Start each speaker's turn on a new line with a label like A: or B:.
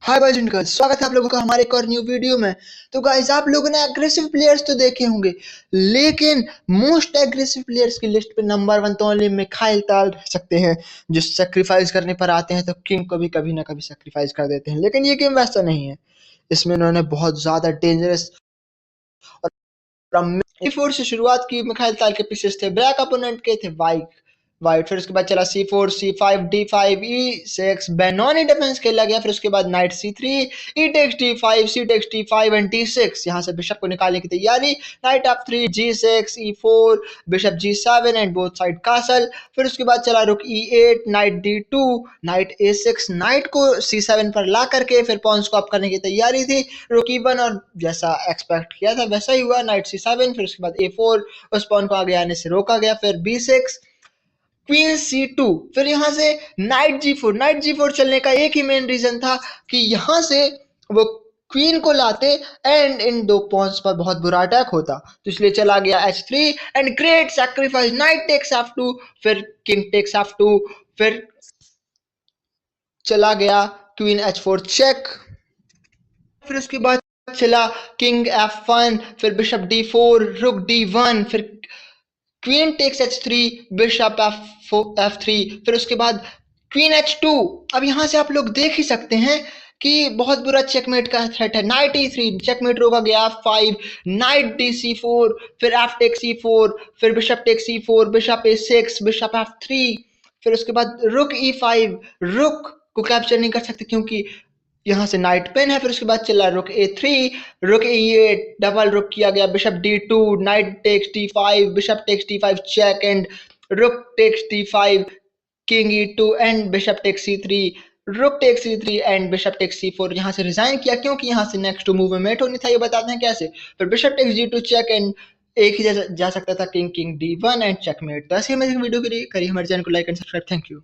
A: Hi boys and girls, स्वागत है आप लोगों का हमारे एक और न्यू वीडियो में। तो गाइस, आप लोगों ने एग्रेसिव प्लेयर्स तो देखे होंगे, लेकिन मोस्ट एग्रेसिव प्लेयर्स की लिस्ट पे नंबर 1 तो ओनली मिखाइल ताल रह सकते हैं, जो सेक्रीफाइस करने पर आते हैं तो किंग को भी कभी ना कभी सेक्रीफाइस कर देते हैं। लेकिन ये गेम वैसा नहीं है, इसमें उन्होंने बहुत ज्यादा डेंजरस और फोर से शुरुआत की। मिखाइल ताल के पीसेस थे, ब्लैक अपोनेंट के थे वाइट वाइट, फिर उसके बाद चला C4 C5 D5 E6, Benoni defence खेला गया। फिर उसके बाद knight C3 E takes D5 C takes D5 and D6, यहाँ से बिशप को निकालने की तैयारी। Knight F3 G6 E4 bishop G7 and both side castle. फिर उसके बाद चला रुक E8 night D2 night A6, night को C7 पर ला करके फिर पॉन्स को अप करने की तैयारी थी। रुक E1 और जैसा एक्सपेक्ट किया था वैसा ही हुआ, नाइट C7। फिर उसके बाद A4, उस पॉन को आगे आने से रोका गया। फिर B6 क्वीन C2, फिर यहाँ से नाइट G4 चलने का एक ही मेन रीजन था कि यहाँ से वो क्वीन को लाते एंड इन दो पॉन्स पर बहुत बुरा अटैक होता, तो इसलिए चला गया H3 and great sacrifice. Knight takes F2, फिर किंग टेक्स F2, फिर चला गया क्वीन H4 चेक। फिर उसके बाद चला किंग F1, फिर बिशप D4 रुक D1, फिर queen takes H3 bishop F3, फिर उसके बाद क्वीन H2। अब यहाँ से आप लोग देख ही सकते हैं कि बहुत बुरा चेकमेट का थ्रेट है। नाइट E3 चेकमेट रोका गया। F5 नाइट DC4, फिर F टेक्स E4, फिर bishop takes E4 bishop A6 bishop F3, फिर उसके बाद रुक E5, रुक को कैप्चर नहीं कर सकते क्योंकि यहाँ से नाइट पेन है। फिर उसके बाद चला रुक A3 रुक E8, डबल रुक किया गया। Bishop D2 knight takes D5 bishop takes D5 check and rook takes D5 king E2 and bishop takes C3 rook takes C3 and bishop takes C4। यहाँ से रिजाइन किया क्योंकि यहाँ से next move में met होनी था। ये बताते हैं कैसे। फिर bishop takes G2 check and एक ही जा सकता था किंग D1 एंड चेकमेट। तो ऐसे ही मेरी वीडियो के लिए करिए हमारे चैनल को like and subscribe. Thank you.